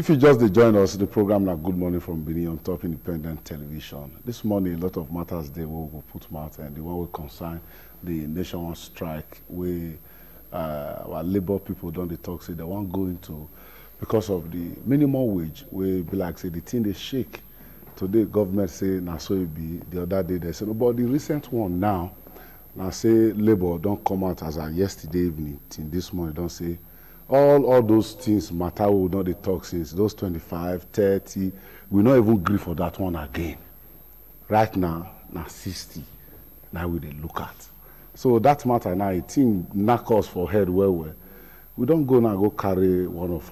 If you just join us, the program now Good Morning from Benin on Top Independent Television. This morning, a lot of matters they will put out, and the one will concern the nationwide strike where our labor people don't they talk, say they won't go into because of the minimum wage where be like say the thing they shake. Today government say now so it be, the other day they say no, but the recent one now say labor don't come out as a yesterday evening till this morning don't say all those things matter. We will not they talk since those 25, 30. We not even agree for that one again. Right now 60. Now we they look at. So that matter now, it knock us for head well. We don't go now go carry one of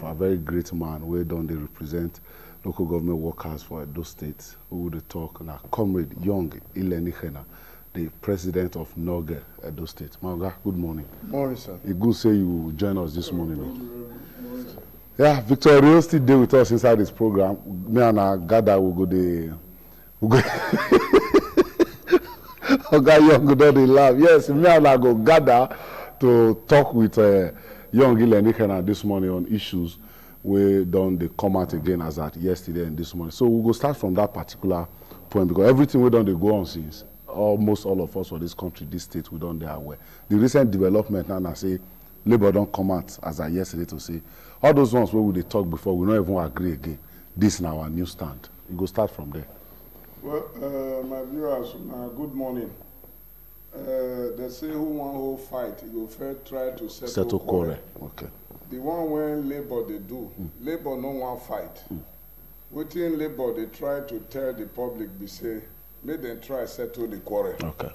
our very great man where don't they represent local government workers for those states who would talk now. Comrade Young Ileni Hena, the president of Noge Edo State. Manga, good morning. Morning, sir. It's good to say you join us this morning. Yeah, Victor Rio still there with us inside this program. Me and our gather will go there. Okay, Young don't they laugh. Yes, me and I go gather to talk with Young Ileni Hena this morning on issues where don't they come out again as at yesterday and this morning. So we'll go start from that particular point because everything we don't they go on since. Almost all of us for this country, this state, we don't they aware. The recent development now, I say, Labour don't come out as I yesterday to say, all those ones where we they talk before, we don't even agree again. This is now our new stand. You go start from there. Well, my viewers, good morning. They say who want who fight, you go first try to settle quarrel. Okay. The one when Labour they do, Labour no one fight. Within Labour they try to tell the public, be say, make them try settle the quarrel. Okay.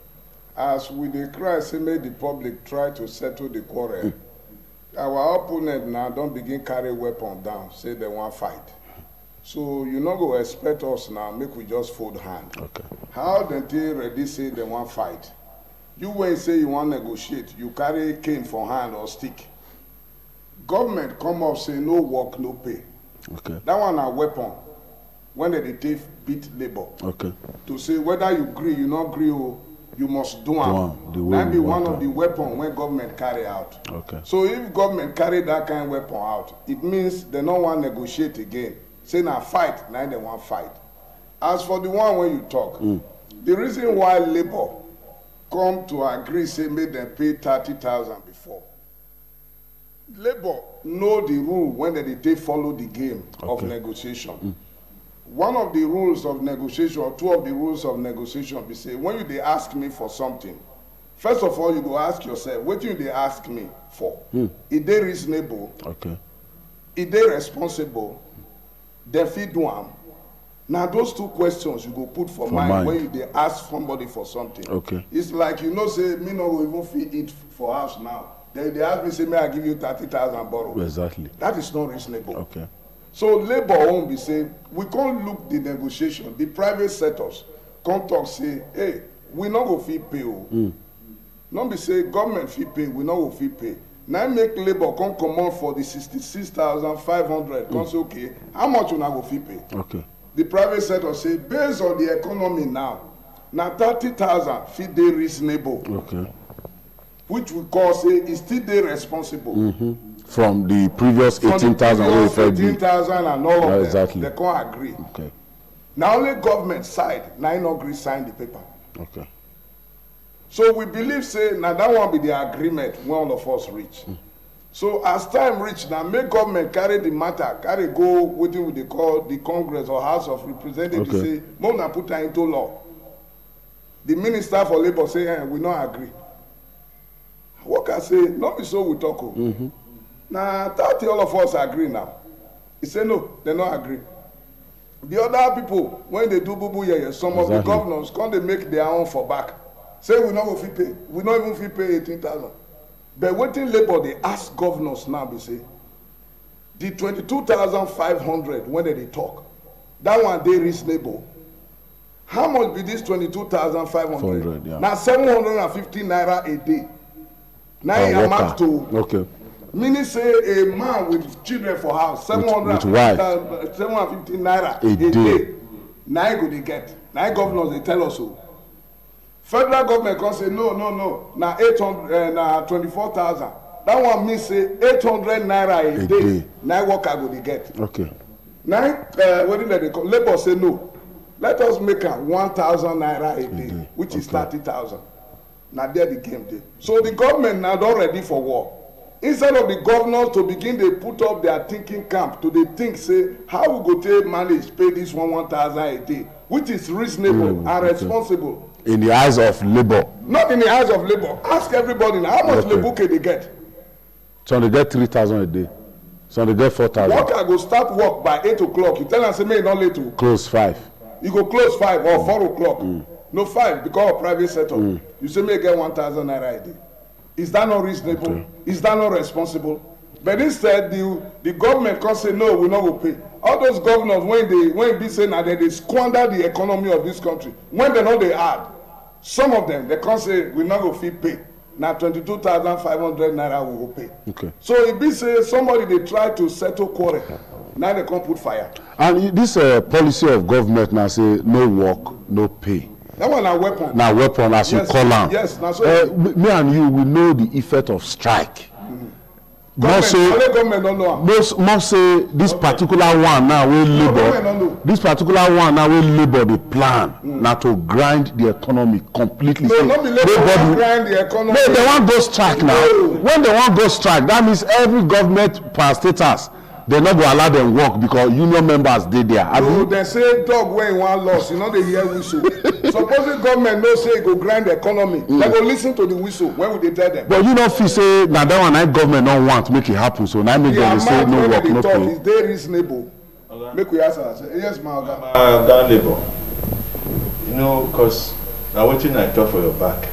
As we dey cry, say make the public try to settle the quarrel. Our opponent now don't begin carry weapon down, say they want fight. So you not go expect us now, make we just fold hand. Okay. How they ready say they want fight? You when say you want negotiate, you carry cane for hand or stick. Government come up say no work, no pay. Okay. That one a weapon. When they take beat labor. Okay. To say whether you agree, you not agree, you must do them. That be one of the weapons when government carry out. Okay. So if government carry that kind of weapon out, it means they don't want to negotiate again. Say now fight, now they want fight. As for the one when you talk, the reason why labor come to agree, say make them pay 30,000 before. Labor know the rule when they follow the game of negotiation. One of the rules of negotiation, or two of the rules of negotiation, be say, when they ask me for something, first of all, you go ask yourself, what do they ask me for? Is they reasonable? Okay. Is they responsible? They feed one. Now, those two questions you go put for mind when they ask somebody for something. Okay. It's like, say, me no go even feed it for house now. They ask me, say, may I give you 30,000 borrow? Exactly. That is not reasonable. Okay. So Labour won't be saying, we can't look the negotiation, the private sectors come talk say, hey, we not go fee pay. Not be say government fee pay, we not go fee pay. Now make Labour come out for the 66,500. Come say, okay, how much we not go fee pay? Okay. The private sector say, based on the economy now 30,000 fee they reasonable. Okay. Which we call say is still they responsible. From the previous 18,000 18,000 and all of them, exactly. They can't agree. Okay. Now only government side, now no agree sign the paper. Okay. So we believe say now that one be the agreement when all of us reach. So as time reach now, make government carry the matter, carry go what they call the Congress or House of Representatives. Say, Mona put that into law. The Minister for Labour say, we not agree. Workers say, not be so we talk. Now 30 all of us agree now. He say no, they not agree. The other people, when they do boo-boo, some of the governors come they make their own for back. Say we not go fee pay. We not even fee pay 18,000. But waiting Labour, they ask governors now, they say, the 22,500 when they talk, that one they reasonable. How much be this 22,500? Yeah. Now 750 naira a day. Now it amounts to meaning say a man with children for house 750 naira a day. Now go they get. Now governors they tell us so. Federal government can say no. Now 800 24,000. that one means say 800 naira a day. Now worker go dey get. Okay. Now what did they call? Labour say no. Let us make am 1,000 naira a day, which is 30,000. Now there the game dey. So the government now don ready for war. Instead of the governors to begin dey put up their thinking camp to dey think say how we go take manage pay this 1,000 a day, which is reasonable and responsible. In the eyes of Labour. Not in the eyes of Labour. Ask everybody now how much Lebuke they get. Some they get 3,000 a day. Some they get 4,000. Worker go start work by 8 o'clock. You tell them say may not late to close 5. You go close 5 or 4 o'clock. No 5 because of private setup. You say may get 1,000 naira a day. Is that not reasonable? Okay. Is that not responsible? But instead the government can say no, we not go pay. All those governors when be saying that they squander the economy of this country. When they know they add, some of them they can say we not go fee pay. Now 22,500 naira we will pay. Okay. So if be say somebody they try to settle quarrel, now they can't put fire. And this policy of government now say no work, no pay. That one a weapon. Now weapon as you call am. Yes, now so me and you we know the effect of strike. Government don't know. Most say this particular one now will Labour. This particular one now will Labour the plan now to grind the economy completely. No, not be Labour grind the economy. No, they want go strike now. When they want go strike, that means every government parastatals they not go allow them work because union members dey there. No, they say dog when one loss, you know they hear whistle. Supposing government no say go grind the economy, they go listen to the whistle when we dey tell them. But you know feel say na that one that government don't want to make it happen, so now make them say no work, no pay. Is they reasonable? Okay. Make we ask ourselves. Yes, my oga. Down Labour. You know, because now wetin I talk for your back.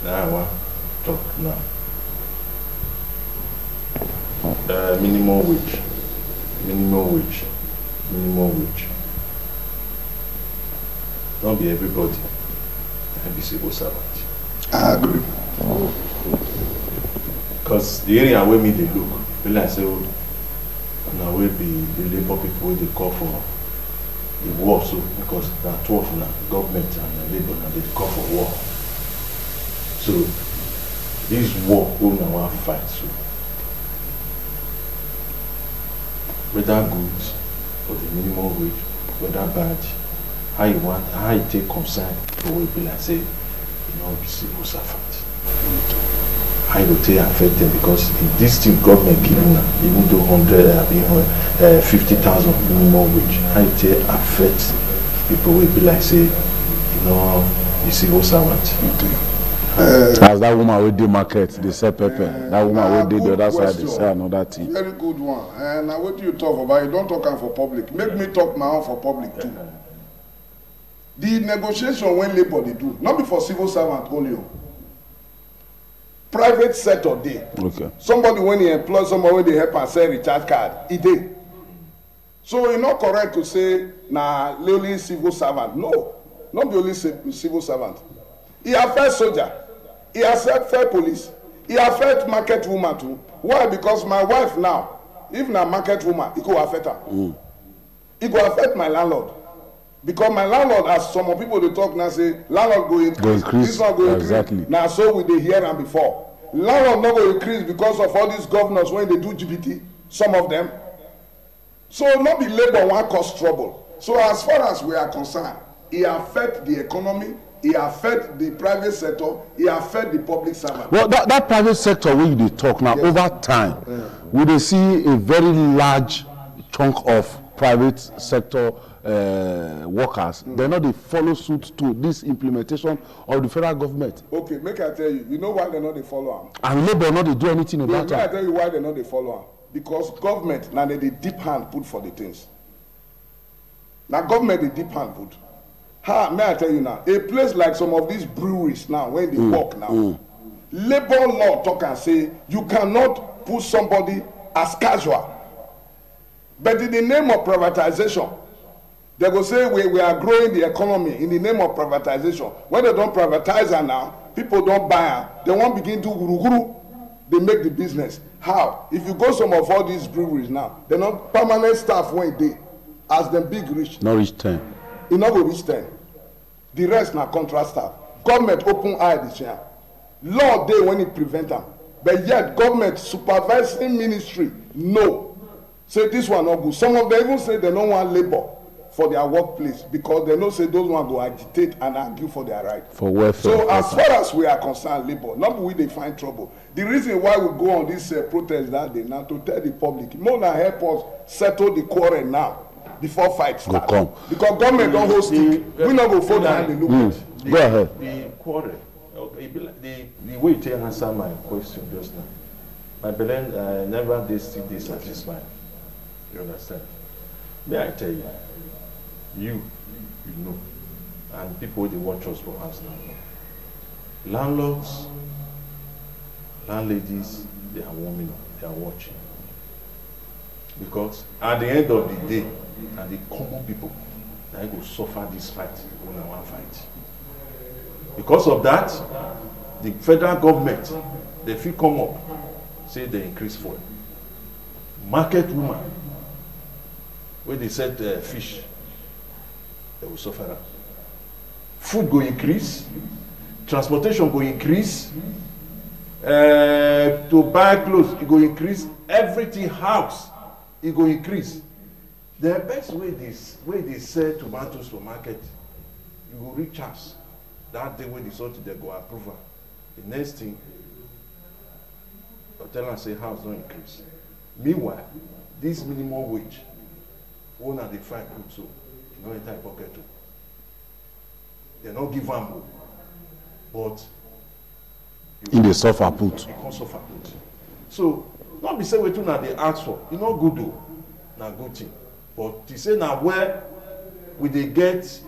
Now I want talk now. Minimum wage. Don't be everybody. And be civil servant. I agree. Because the area where me they look, feel like say, now will be the labor people they call for the war. So because there are 12 now, government and labor now they call for war. So this war we now want to fight. So whether good or the minimum wage, whether bad, how you take concern for will be like say, you know, civil servant. How you take affect them because if this thing government giving them, even though 50,000 minimum wage, how you take affect people will be like say, you know, the civil servant. As that woman with the market, they sell pepper. That woman with the other side, they sell another thing. Very good one. And now what do you talk about? You don't talk for public. Make me talk my own for public too. The negotiation when labor they do, not be for civil servant only. Private sector day. Okay. Somebody when he employ somebody when they help and sell recharge card, it day. So it's not correct to say na only civil servant. No, not the only civil servant. He affects soldier. He affects fair police. He affects market woman too. Why? Because my wife now, if na market woman, it could affect her. It could affect my landlord. Because my landlord, as some people they talk now say, landlord go increase. This one go increase. Exactly. Now so we dey hear am before. Landlord not go increase because of all these governors when they do GPT. Some of them. So not be labor one cause trouble. So as far as we are concerned, it affect the economy. It affect the private sector. It affect the public servant. Well, that private sector where they talk now, over time, we dey see a very large chunk of private sector workers. They're not they follow suit to this implementation of the federal government. Okay, make I tell you. You know why they're not they follow am? And labor not they do anything about it. Make I tell you why they're not they follow am. Because government now they deep hand put for the things. Now government they deep hand put. May I tell you now, a place like some of these breweries now, when they work now, labor law talk and say you cannot put somebody as casual. But in the name of privatization, they go say we are growing the economy in the name of privatization. When they don't privatize her now, people don't buy her. They won't begin to guru. They make the business. How? If you go some of all these breweries now, they're not permanent staff when they, as them big rich. Not reach 10. It not go reach 10. The rest na contract staff. Government open eye this year. Law day when it prevent them. but yet government supervising ministry no say this one no good. Some of them even say they no want labor for their workplace because they know say those one go agitate and argue for their right. For welfare. So as far as we are concerned, labor, not we they find trouble. The reason why we go on this protest that day now to tell the public, more than help us settle the quarrel now before fight start. Because government don't host it. We not go fold hand and look at. Go ahead. The quarrel, okay, the way you answer my question just now, my Belen never did see this satisfied. You understand? May I tell you, you know, and people they watch us for us now. Landlords, landladies, they are warming up, they are watching. Because at the end of the day, and the common people, they go suffer this fight when I want fight. Because of that, the federal government, they feel come up, say they increase fuel. Market woman, where they said fish, they will suffer that. Food go increase, transportation go increase, to buy clothes, it go increase, everything house, it go increase. The best way they sell tomatoes for market, you go reach us. That day when they sort they go approve her. The next thing, they'll tell her say house don't increase. Meanwhile, this minimum wage, one of the five good so, you know enter pocket too. They not give them more. But in the suffer put. You can't suffer put. So, not be say we do not they ask for. You know good though, na good thing. But to say now where we they get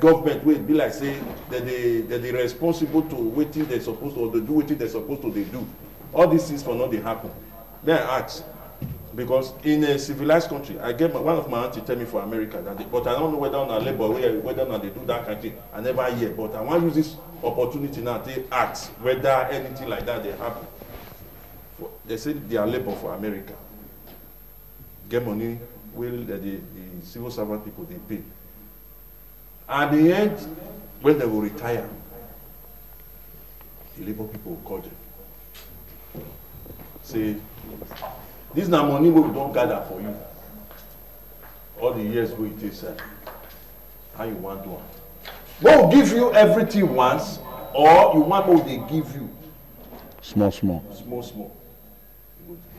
government wey be like say that they responsible to wetin they supposed to or they do wetin they supposed to they do. All these things for not they happen. Then I ask, because in a civilized country, I get one of my auntie tell me for America that but I don't know whether on a labor whether or not they do that kind of thing. I never hear, but I want to use this opportunity now to ask whether anything like that they happen. They say they are labor for America. Get money, will the civil servant people they pay. At the end, when they will retire, the labor people will call them. Say, this is not money we don't gather for you. All the years we it is, how you want to do it. We'll give you everything once, or you want what they give you. Small. Now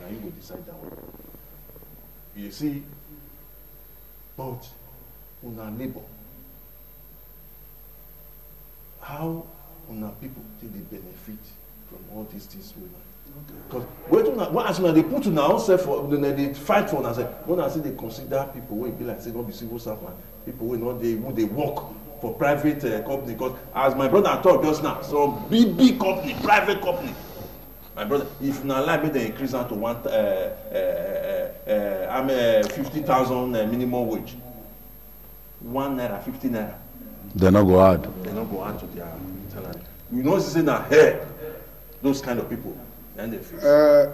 you will decide that one. You see, but una labor, how una people take the benefit from all these things we know? Because as they put on our self for they fight for us, when I say they consider people who be like say not be civil servant, people who not they work for private company. Because as my brother talked just now, so big company, private company. My brother, if na like they increase that to 50,000 minimum wage, 1 naira, 50 naira. They not go hard. They not go hard to their salary. You know, say na here, those kind of people. And they face.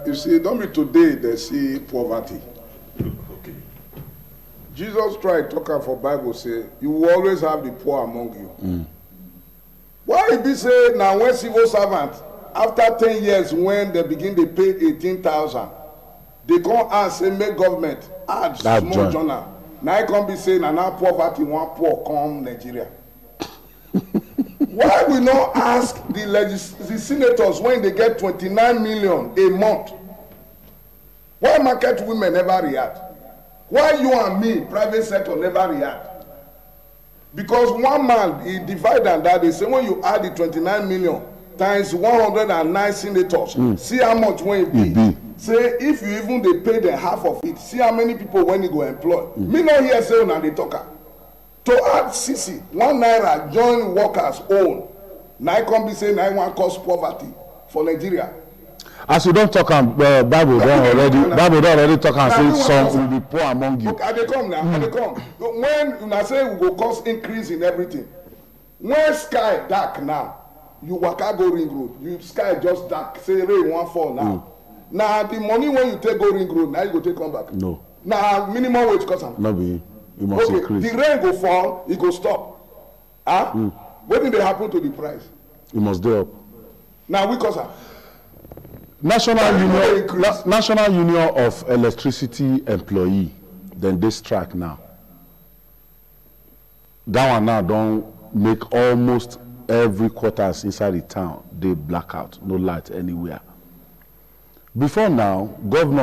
You see, don't be today they see poverty. Okay. Jesus Christ talking for Bible say you will always have the poor among you. Why it be say now when civil servants after 10 years when they begin they pay 18,000, they come and say make government add small journal. Now it can be saying now poverty one poor come Nigeria. Why we not ask the senators when they get 29 million a month? Why market women never react? Why you and me, private sector, never react? Because one man, he divided that. They say when you add the 29 million times 109 senators, see how much when it be. Say if you even they pay the half of it, see how many people when you go employ. Me not hear say now they talk. To add CC, 1 naira join workers own. Now come be saying I want cause poverty for Nigeria. As you don't talk, Bible don't already talk and say some will be poor among you. Okay, they come now. They come. When I say we go cause increase in everything, when sky dark now, you waka go ring road. You sky just dark. Say rain won't fall now. Now the money when you take go ring road, now you go take come back. No. Now minimum wage cost am. No be. You must increase. The rain go fall, it go stop. What did they happen to the price? You must do up. Now we cause am. National Union of Electricity Employee, then they strike now. That one now don't make almost every quarters inside the town, they blackout, no light anywhere. Before now,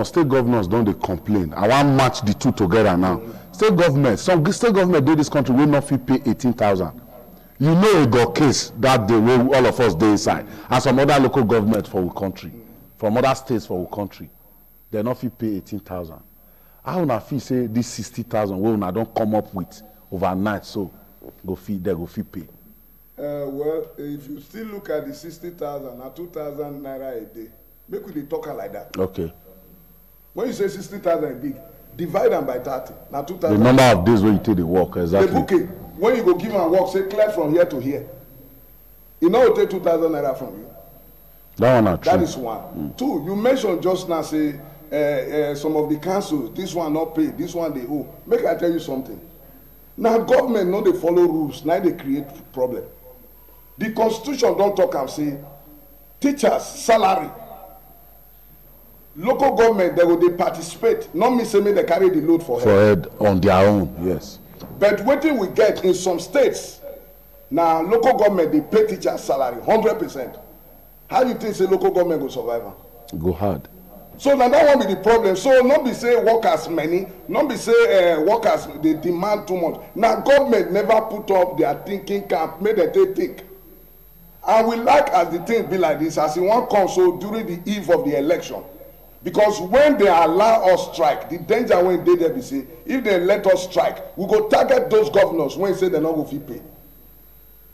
state governors don't they complain. I want to match the two together now. State government, some state government did this country will not pay 18,000. You know it got case that day where all of us dey inside, and some other local government for our country, from other states for our country, they not pay 18,000. How una feel say this 60,000 we una don't come up with overnight, so they go fee pay. Well, if you still look at the 60,000 and 2,000 naira a day, make we dey talk like that. Okay. When you say 60,000 big, divide them by 30. Now 2,000. The number of days where you take the work, exactly. The booking, when you go give and work, say clear from here to here. You know it take 2,000 naira from you. That one That is one. Two, you mentioned just now, say some of the councils, this one not pay, this one they owe. Make I tell you something. Now government no dey follow rules, now they create problem. The constitution don't talk and say teachers salary. Local government they will they participate, not me say me they carry the load for head on their own, yes. But what we get in some states, now local government they pay teachers salary 100%. How do you think say local government will survive? Go hard. So now that won't be the problem. So not be say workers many, not be say workers they demand too much. Now government never put up their thinking camp, make them think. And we like as the thing be like this, as in one council during the eve of the election. Because when they allow us strike, the danger when they be say, if they let us strike, we go target those governors when say they not go fee pay.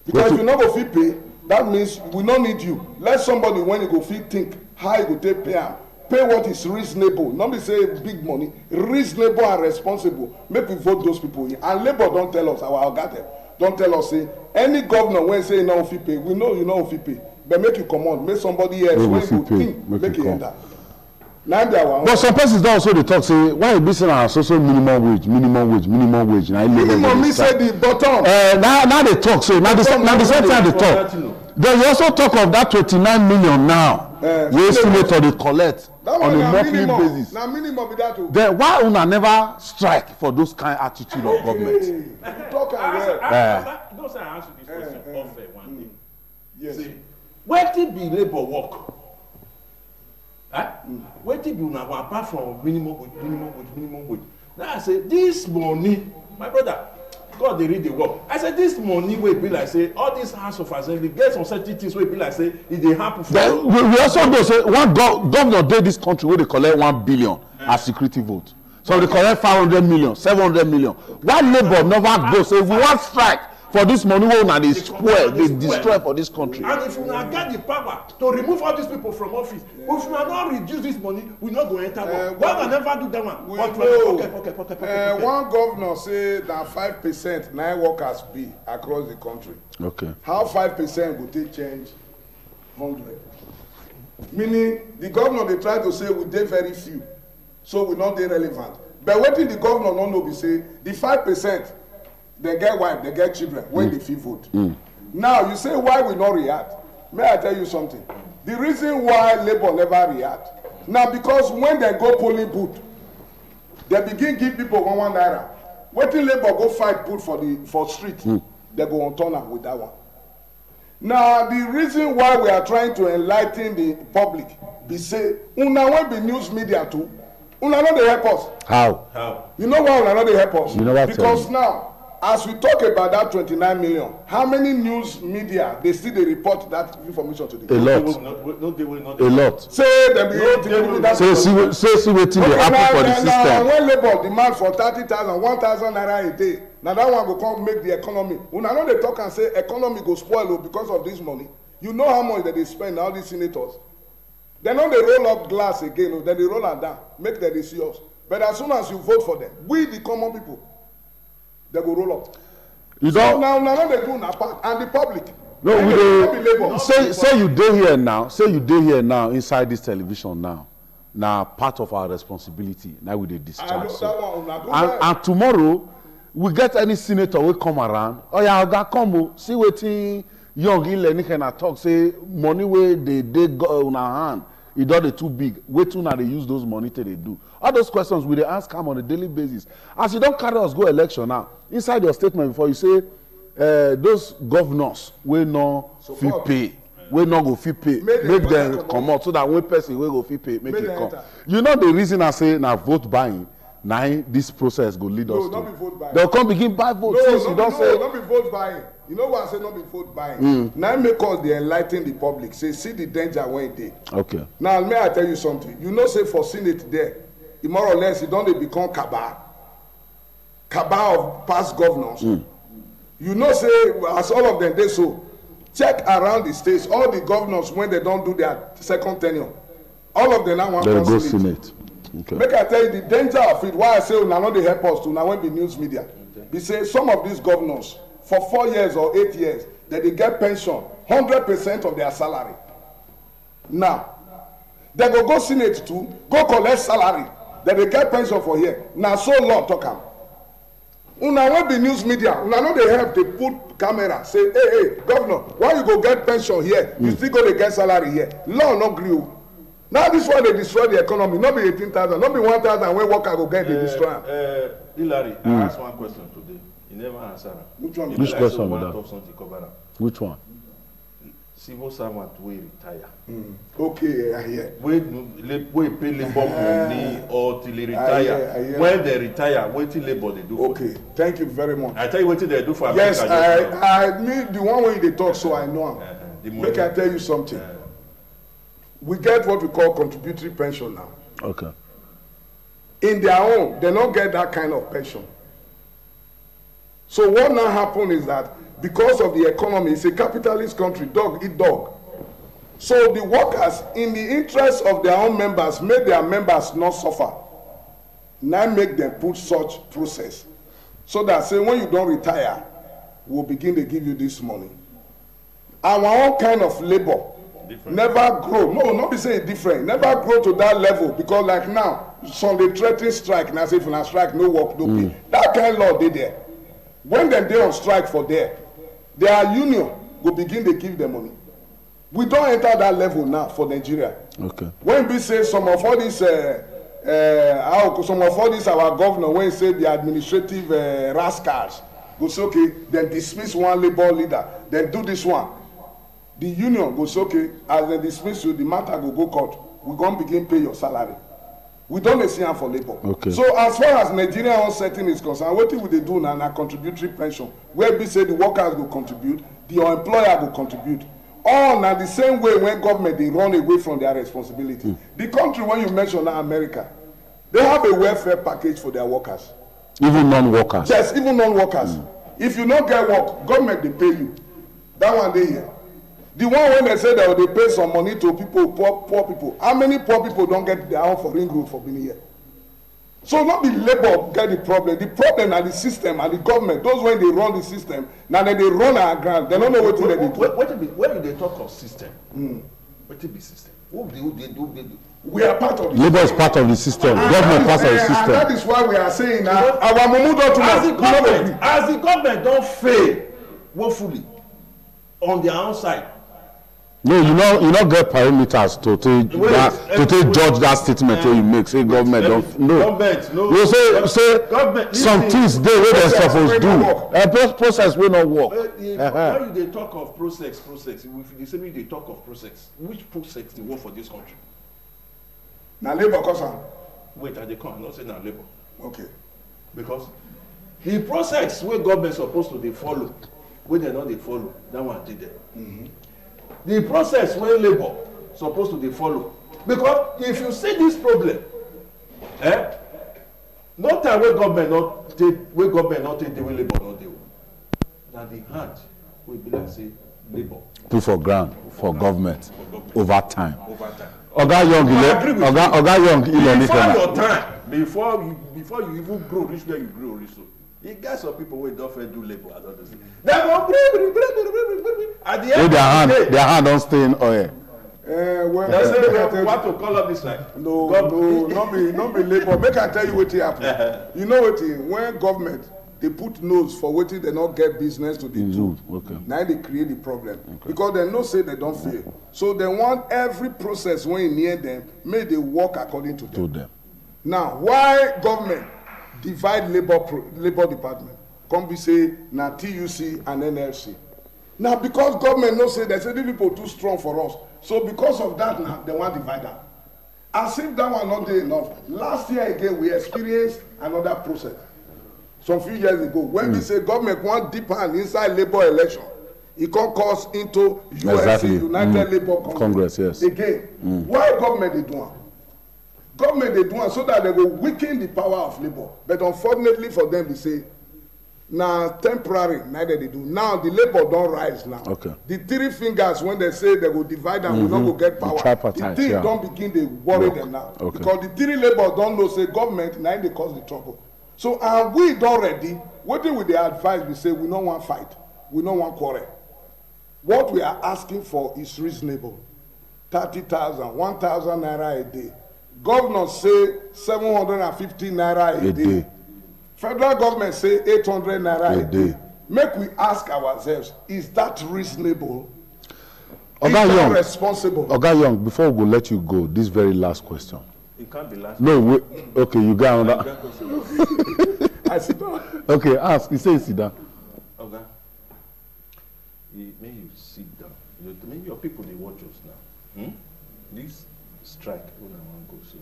Because if you not go fee pay, that means we don't need you. Let somebody when you go fee think how you go take pay am. Pay what is reasonable. Not be say big money, reasonable and responsible. Make we vote those people in. And Labour don't tell us, our Ogate, don't tell us say any governor when say no fee pay, we know you know fee pay. But make you come on, make somebody else when you think, make it enter. But some persons don't also they talk say why you be saying our social minimum wage. Now minimum say the bottom. Now they talk so now the same time they talk. They also talk of that 29 million now. We estimate they collect on a monthly basis. Now minimum be that too. Then why una never strike for those kind of attitude of government? Talk and don't say I answer this question off there one day. Yes. See, where did be labor work? Where did you now apart from minimum wage? Now I say this money, my brother, God they read the work. I said this money will be like say all this House of Assembly get some certain things will be like say if they happen for. Then we also go say one governor did this country where they collect 1 billion as security vote. So they collect 500 million, 700 million. Why labor never go say we want strike for this money wey una dey spoil, dey destroy for this country. And if una get the power to remove all these people from office, if una not reduce this money, we not go enter work. Why una never do that one? One governor say that 5% 9 workers be across the country. Okay. How 5% go take change 100? Meaning the governor they try to say we dey very few, so we not dey relevant. But wetin the governor no know be say the 5%. They get wife, they get children when they feel vote. Now you say why we not react? May I tell you something? The reason why Labour never react now because when they go polling booth, they begin give people 1 naira. Waiting Labour go fight put for street, they go on turn with that one. Now the reason why we are trying to enlighten the public be say una when be news media too, una no dey help us. How? You know why una no dey help us? You know because now. As we talk about that 29 million, how many news media they still they report that information to the a lot. A lot. Say them be say waiting they happen for the system. When Labour demand for 30,000, 1,000 naira a day, now that one go come make the economy. Una know they talk and say economy go spoil because of this money. You know how much that they spend all these senators. They know they roll up glass again, then they roll it down, make them see us. But as soon as you vote for them, we the common people. They go roll up. You so don't. Now they do na part and the public. No, we say you dey here now. Say you dey here now inside this television now. Now part of our responsibility. Now we dey discharge. And tomorrow we get any senator will come around. Oh yeah, Oga come see wetin young Ile can talk say money where they go on our hand, it don't dey too big. Wait till now they use those money till they do. All those questions we dey ask them on a daily basis. As you don't carry us go election now, inside your statement before you say those governors will no fee pay. We not go fee pay, make them come out so that one person will go fee pay, make it come. You know the reason I say now vote buying, now this process go lead us to. No, not be vote buying. They'll come begin buy votes. No, not be vote buying. You know what I say? Not be vote buying. Now make us they enlighten the public. Say see the danger when it dey. Okay. Now may I tell you something? You know say for Senate there, more or less it don't they become cabal of past governors. You know say as all of them they so. Check around the states, all the governors when they don't do their second tenure, all of them now want to go Senate. Okay. Make I tell you the danger of it. Why I say now not they help us to now when the news media. They say some of these governors for 4 years or 8 years that they get pension 100% of their salary. Now they go Senate too, go collect salary that they get pension for here. Now so long talk am. Una when the news media, una know they help, they put camera, say, hey, governor, why you go get pension here? You still go to get salary here. Law no gree. Now this one they destroy the economy, not be 18,000, not be 1,000 when worker go get they destroy. Hilary, I asked one question today. You never answer. Which one? Which question was that? Which one? Civil servant will retire. Okay, I hear. We pay labor money or till they retire. When they retire, wait till labor they do. Okay, thank you very much. I tell you what they do for America. Yes, I mean the one way they talk, so I know. Make I tell you something. We get what we call contributory pension now. Okay. In their own, they don't get that kind of pension. So what now happen is that because of the economy, it's a capitalist country, dog eat dog. So the workers, in the interest of their own members, make their members not suffer. Now make them put such process. So that say when you don't retire, we'll begin to give you this money. Our own kind of labor never grow. No, not be saying different. Never grow to that level because like now, some they threaten strike. Now say if you strike, no work, no pay. That kind of law they there. When them they on strike for there, their union will begin to give them money. We don't enter that level now for Nigeria. Okay. When we say some of all these, our governor, when he say the administrative rascals, go say okay, then dismiss one labor leader, then do this one. The union goes okay, as they dismiss you, the matter go court. We gonna begin pay your salary. We don't see them for labor. Okay. So as far as Nigeria own setting is concerned, what will they do now? Na contributory pension, where we say the workers will contribute, the employer will contribute. All now the same way when government they run away from their responsibility. The country when you mention now America, they have a welfare package for their workers. Even non-workers. Yes, even non-workers. If you don't get work, government they pay you. That one they here. The one when they say that they pay some money to people, poor people. How many poor people don't get their own for ring road for being here? So not the labor get the problem. The problem are the system and the government. Those when they run the system, now then they run our ground. They don't know what they do. When they talk of system, what be system? What do they do? We are part of the labor is part of the system. Government part of the system. And that is why we are saying now our Mumudo too much. As the government don't fail woefully on their own side. No, you not get parameters to judge that statement you make. Say government don't no. You say government, some things they what they supposed to do. Process will not work. When they talk of process, if they say they talk of process, which process they work for this country? Now labor cause. Wait, they come not say now labor. Okay. Because the process where government supposed to they follow, when they not they follow, that one did there. The process where labor supposed to they follow. Because if you see this problem, no time where government not take the way labor not do. Now the hand will be like say labor. Put for ground for government over time. Oga Young, before your time, before you even grow, reach where you grow, reach so. You get some people who don't do labor and others. They go at the end of the day, their hand don't stay in oil. What to call up this like? No, not be labor. Make I tell you what happen. You know what? When government they put nose for waiting they not get business to the do. Okay. Now they create the problem. Okay. Because they no say they don't fail. So they want every process when near them, may they work according to them. Now, why government divide labor department? Come be say na TUC and NLC. Now because government no say they say these people too strong for us. So because of that now they want divide them. As if that one not there enough. Last year again we experienced another process. Some few years ago, when we say government want deep hand inside labor election, it can cause into USA, United Labour Congress. Yes. Again, why government they do it? Government they do it so that they will weaken the power of labor. But unfortunately for them, they say, now temporary, neither they do. Now the labor don't rise now. Okay. The three fingers, when they say they will divide and will not go get power, the thing don't begin to worry them now. Okay. Because the three labor don't know, say government, now they cause the trouble. So we don't ready. What do we the advise? We say we don't want fight. We don't want quarrel. What we are asking for is reasonable. 30,000, 1,000 naira a day. Governors say 750 naira a day. Federal government say 800 naira a day. Make we ask ourselves, is that reasonable? Is that responsible? Oga Young, before we go let you go, this very last question. It can't be last. No, wait. Okay, you got on that. I sit down. Okay, ask. He says sit down. Okay. May you sit down. Maybe your people they watch us now. This strike, when I want to go so.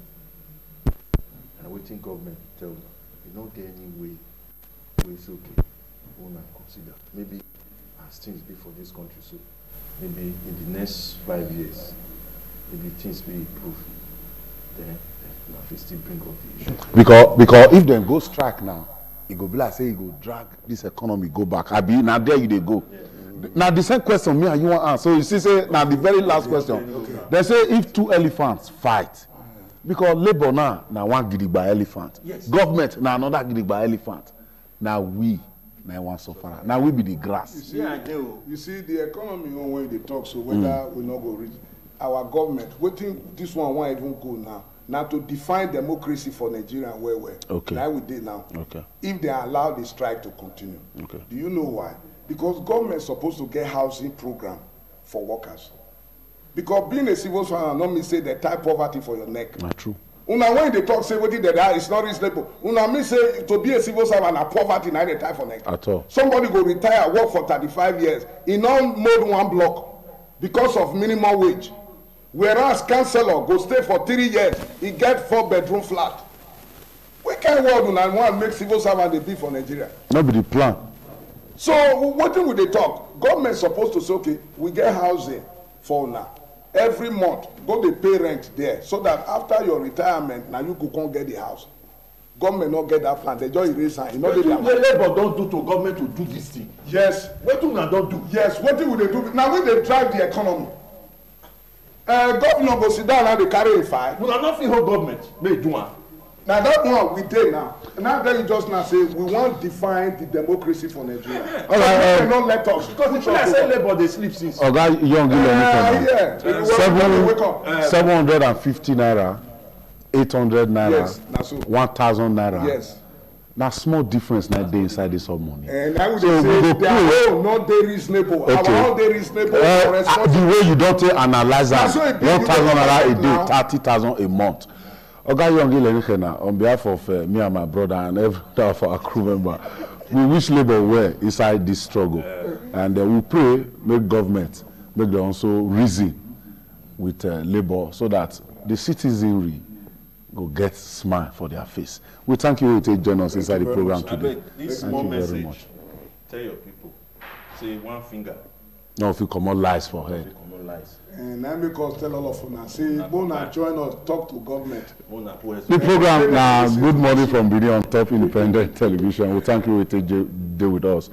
And waiting government tell them, you don't get any way it's okay. We want to consider. Maybe as things be for this country, so maybe in the next 5 years, maybe things will improve. Then we still bring up the issue. Because if they go strike now, it go be like say it go drag this economy go back. I be now there they go. Yeah. Now the same question me and you want to answer. So you see say now the very last question. Okay. They say if two elephants fight, because labor now one gidigba elephant. Yes. Government now another gidigba elephant. Now we now one sufferer. Now we be the grass. You see, you see the economy when they talk so whether we not go reach our government, waiting this one won't even go now. Now to define democracy for Nigeria where okay. Now we did now. Okay. If they allow the strike to continue. Okay. Do you know why? Because government is supposed to get housing program for workers. Because being a civil servant not mean say they tie poverty for your neck. Not true. Una when they talk say what did that it's not reasonable. Una mean say to be a civil servant and poverty now they tie for neck. At all. Somebody go retire work for 35 years. He not mode one block because of minimum wage. Whereas councillor go stay for 3 years, he get 4-bedroom flat. We can't work on and want make civil servant they be for Nigeria. Not be the plan. So what will they talk? Government supposed to say, okay, we get housing for now. Every month, go they pay rent there so that after your retirement, now you go get the house. Government not get that plan. They just erase and what do the labor don't do to government to do this thing? Yes. What do they don't do? Yes. What will they do? Now when they drive the economy. Governor go sit down and they carry a file. We are not whole government may do one. Now that one we did now. Now then you just now say we want to define the democracy for Nigeria. All right, not let us. Because if I say labor they sleep since. Oh, that young yeah. 750 naira, 800 naira, yes, 1,000 naira. Yes. Now small difference now they inside this all money. And I would say their own not they reasonable. Okay. Our own they reasonable. The way you don't analyze that, 1,000 naira a day, 30,000 a month. Oga Young on behalf of me and my brother and every of our crew member, we wish labor well inside this struggle, and we pray make government make them also reason with labor so that the citizenry go get smile for their face. We thank you to join us inside the program today. This small message, tell your people, say one finger. No, if you come on lies for her. And I make us tell all of you now, say, Bona join us, talk to government. The program now, Good Morning from Benin on Top Independent Television. We thank you to do with us.